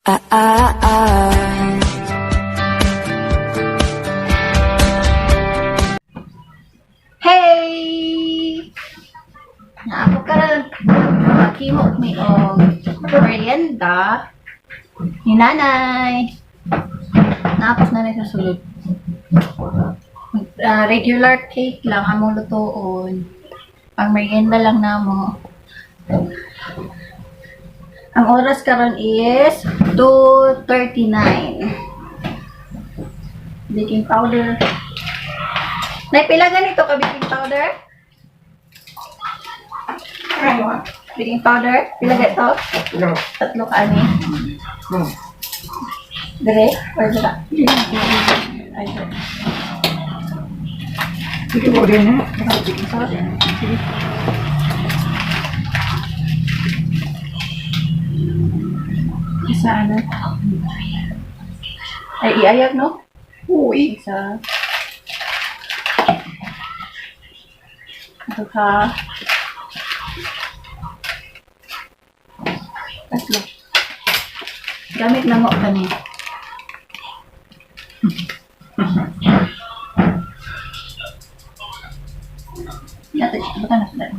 Ah, ah, ah. Hey! Naako ka lang. Makimok mi og merienda ni nanay. Naapos na sa sulod. Regular cake lang among lutoon. Pang merienda lang namo. Ang oras karon is 2:39. Baking powder. Naipila ganito ka baking powder? Baking powder? Pila ganito? No. Tatlo ka ani? No. Dire? Or dira? Ay, dire. Sige mo din ha. Baking powder. Sige. Isa ano? Ay, iayag no? Uy. Isa. Ito ka. Tatlo. Gamit na mo ka niya. Natin, baka na sa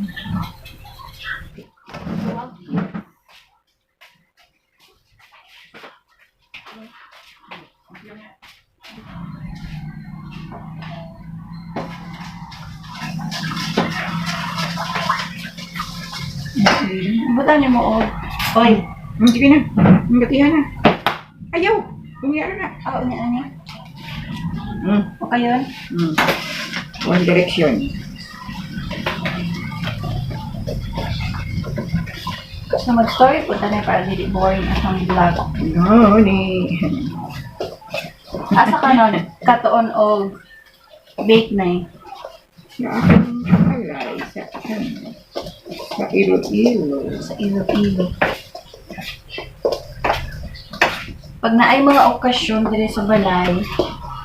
Butan niyo mo o. Oy. Sige na. Magkatihan na. Ayaw. Umiyak na. Ah, unya na niya. Hmm. O kayo? One direction. Gusto mag-story po tayo para hindi boring ang vlog. No, ni. Asa ka nun? Katuon o bake na eh. Sa aking alay. Sa ilo-ilo. Sa ilo-ilo. Pag naay mga okasyon dire sa balay,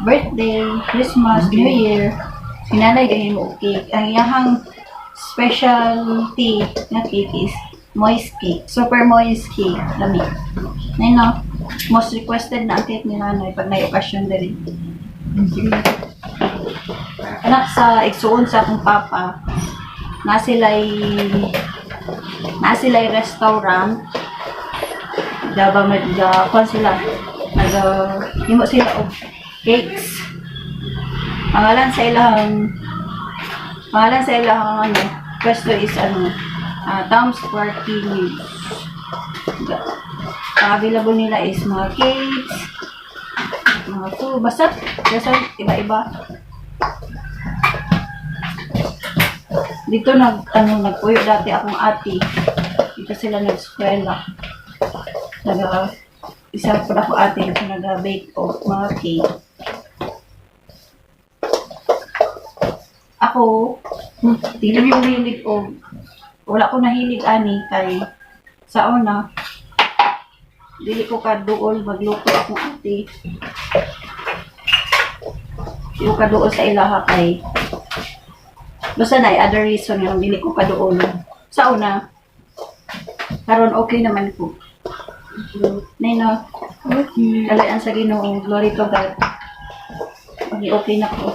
birthday, Christmas, New Year, sinanay gahin mo cake. Ang iyahang specialty na cake is moist cake. Super moist cake. Lami. Ngayon no, most requested na ang cake ni nanay pag may okasyon dire. Sige na. Anak sa igsuon sa akong papa, na sila'y restaurant. Daba kuan sila. Himo sila og cakes. Pangalan sa ilang ano, pwesto is ano, Tom's Party News. Ang available nila is mga cakes, mga food, basta iba-iba. Dito nagpuyo dati akong ate. Dito sila nag-eskwela. Isa po ako ate na nag-bake of mga cake. Ako, dili ko hilig o wala ko nahilig ani kay sa una dili ko kaduol magluto akong ate. Dili ko kaduol sa ilaha kay basta na other reason yung dili ko kaduol. Sa una, karon okay naman ko. Nino, kalayaan sa Ginoo, glory to God. Okay na ko.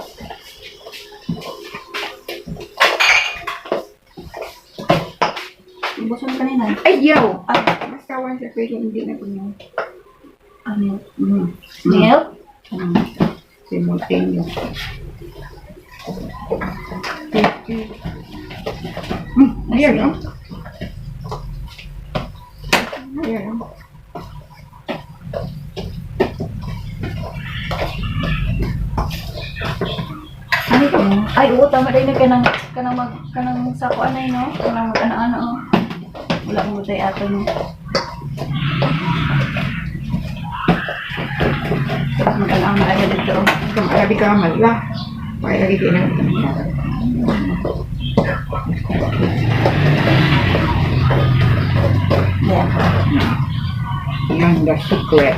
Ibuson ka nina. Ayaw. Basta one sa pwede hindi na kunyo. Ano? Milk? Simultaneous. Ayan no? Ayan no? Ano ito? Ay, oo, tama rin na kanang sako anay, no? Kanang ano-ano, oh. Wala mo tayo ato, no? Mag-ano-ano ay dito. Kung arabi ka mala. Pakay lagi kayo na. Yeah. Yan the secret.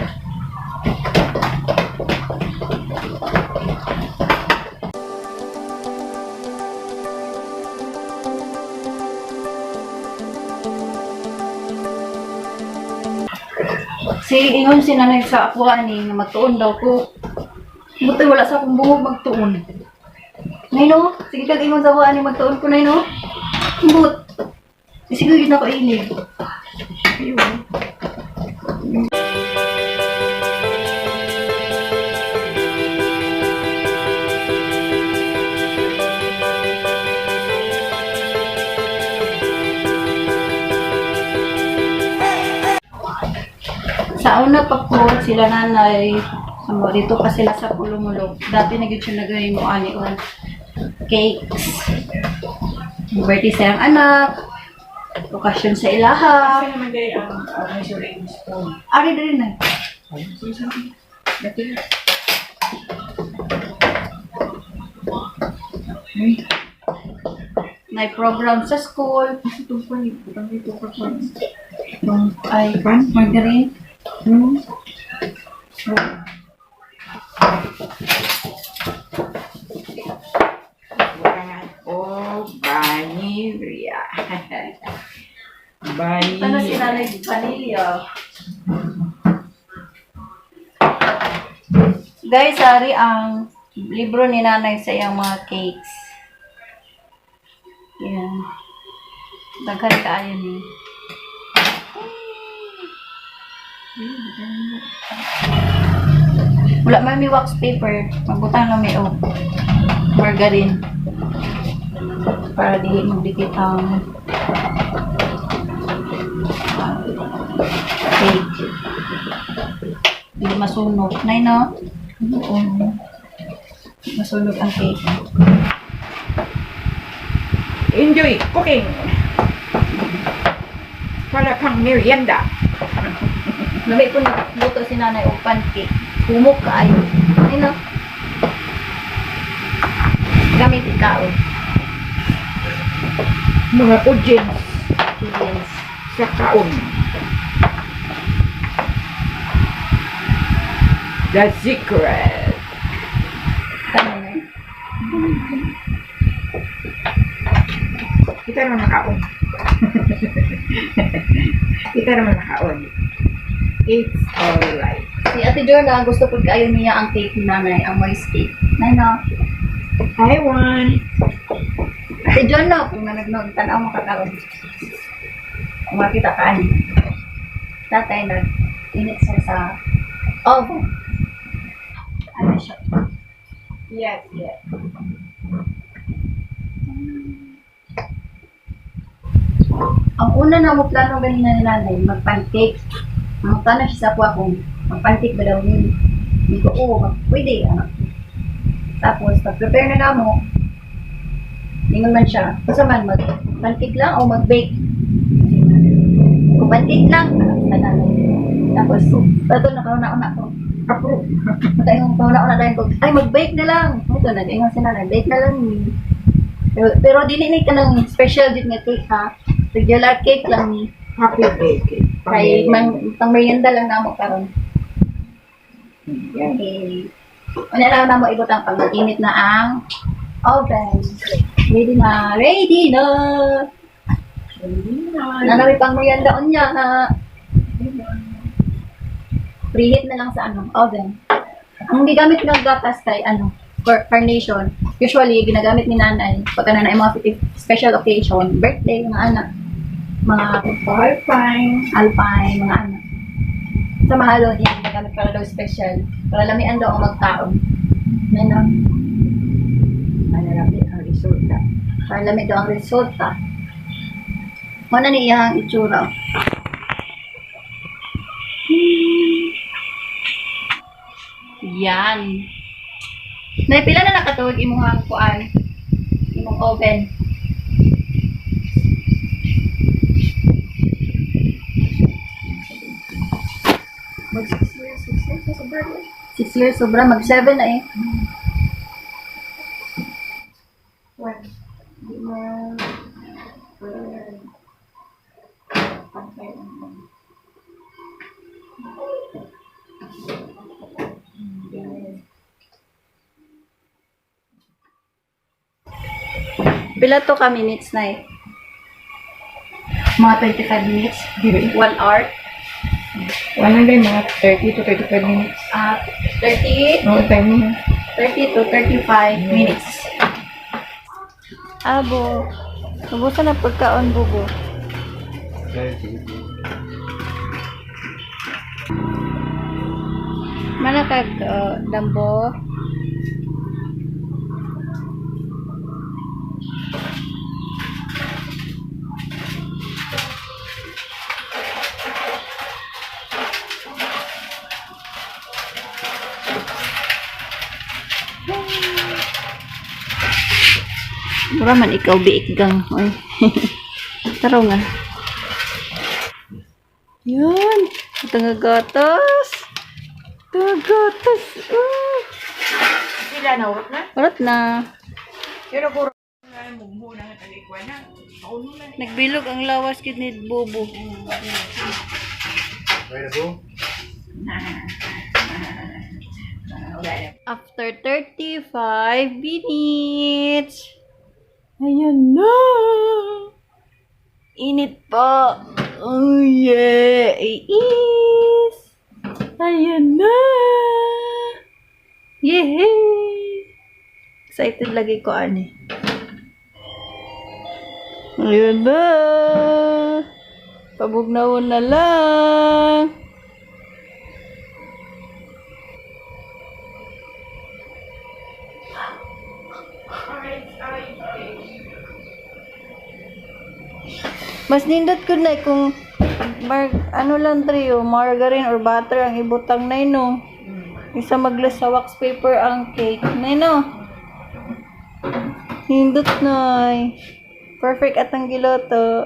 ingon si nanay sa ako ani nga magtuon daw ko. Buti wala sa akong buhok magtuon. Nay no, sige kag ingon sa ako ani magtuon ko nay no. But sige yun ako ilig. Ayun. Sa una pa po, sila nanay, dito pa sila sa Pulumulog. Dati nag-yun siya nagawin mo ani o cakes. Birthday sa iyang anak, okasyon sa ilaha. Kasi naman day ang measuring spoon. Ari na rin na. Dati. Ay, May program sa school. kasi ito pa yun. Ito pa pa. Ay, Pan? margarine. Oh, vanilla. Ano si Vanilla. nanay vanilla? Guys, ari ang libro ni nanay sa iyang mga cakes. Yan. Daghan kaayo ni. Wala man may wax paper. Magbutang lang may margarine. Para di magdikit ang cake. Hindi masunog. Nay, no? Masunog ang cake. Enjoy cooking. Para pang merienda. Lamig po nagluto si nanay o pancake. Humok kaayo. Ay, no? Gamit ikaw. Mga audience Yes. sa kaon. The secret. Tama na. Kita naman nakaon. Kita naman nakaon. It's alright. Si Ate Jorna, gusto po kayo niya ang cake ni nanay, ang moist cake. Nay, no? I want. Ate Jorna, kung nanagnog, tanaw mo kakaroon. Kung makita ka ani. Tatay init siya sa oven. Ano siya? Yes, yes. Ang una na mo plano ganina ni nanay, mag-pancake. Ang plano siya sa kuha kung mag-pancake ba daw yun. Hindi ko, pwede. Tapos, pag-prepare na mo, lingon man siya. Basta man, mag-pancake lang o mag-bake. Kung pancake lang, na nanay. Tapos, ito nakauna-una ko. Approve. Matayong kauna-una dahil ko, ay mag-bake na lang. Ito, nag-ingon si nanay, bake na lang. Pero dili ka ng special din nga cake ha. Regular cake lang ni. Happy birthday. Kay pang merienda lang namo karon. Yan. Okay. Ano lang namo ibot ang pag-init na ang oven. Ready na. Ready na. Nanami pang merienda unya ha. Preheat na lang sa oven. Ang gigamit ng gatas kay carnation. Usually ginagamit ni nanay pagka na mga special occasion, birthday mga anak, mga alpine, mga anak. Sa mahalo din ginagamit para daw special. Para lamian daw ang magkaon. Ano? Malalabi ang resulta. Para lamig daw ang resulta. Muna niya ang itsura. Yan. Naipila na nakatuwag imong kuan. Imong oven. Mag 6 years, 6 years, sobra. Mag 7 na eh. Well, di mo... Pila to ka minutes na eh? Mga 25 minutes? 1 hour? Ano lang, mga 30 to 35 minutes. 30, Oo, time mo. 30 to 35 minutes. Abo. Mabusa na pagkaon, bubo. Manakag dambo. Mura man ikaw biikgang. Oy. Taro nga. Yun. Tangagatas. Tangagatas. Sila na, urot na. Urat na. Pero kuro na mumho na nga talikwan na. Pauno na. Nagbilog ang lawas kid ni Bobo. After 35 minutes. Ayan na. Init pa. Oh yeah. Is. Ayan na. Yehey. Excited lagi ko ani. Ayan na. Pabugnawon na lang. Mas nindot ko na kung ano lang trio, margarine or butter ang ibutang na no. Isa maglas sa wax paper ang cake na no. Nindot na. Perfect at ang giloto.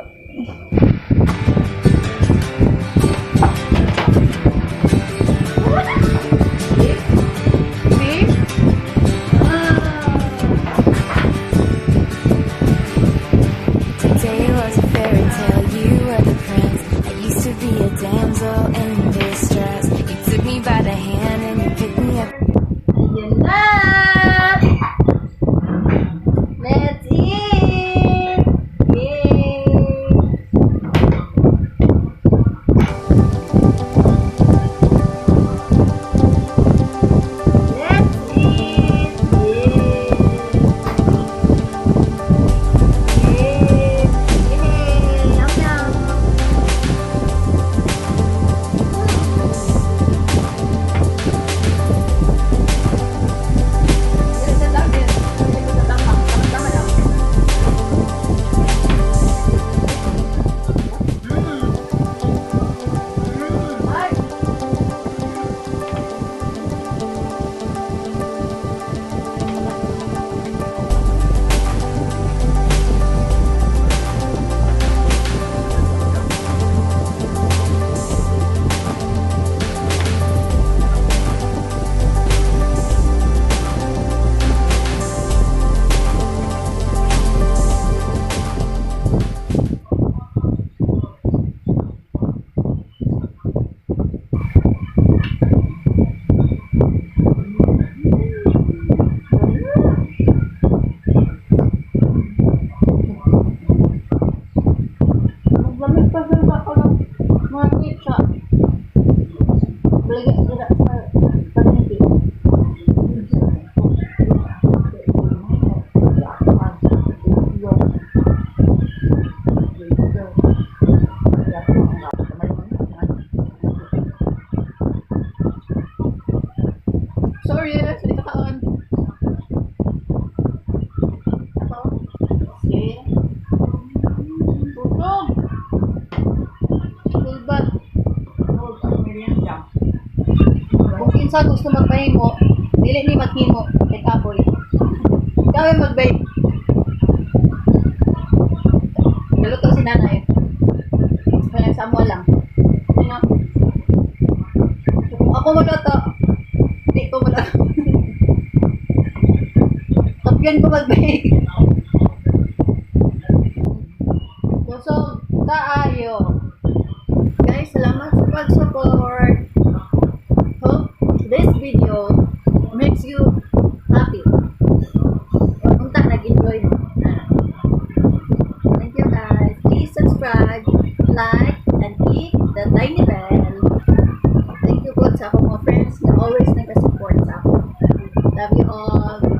Today was a fairy tale, you were the prince. I used to be a damsel in distress. You took me by the hand and you picked me up. Ayan na! Let's eat! Yay! Let's eat! Yay! Yay! Yay! Yum yum! Maglamig pa sa ako ng mga pizza. Balagay sa paniti. Sorry, sa kaon. Okay. Tutog! Tulbat. Kung kinsa gusto magpahimo, dili ni maghimo, kay kaboy. Ikaw ay mag-bake. Naluto si nanay. Walang samo lang. Ano? Kung ako magluto, hindi ko magluto. Tapyan ko mag-bake. So, kaayo. Guys, salamat sa pag-support. Hope this video makes you happy. Kung nag-enjoy mo. Thank you guys. Please subscribe, like, and hit the tiny bell. sa akong mga friends na always nag-support sa ako. Love you all.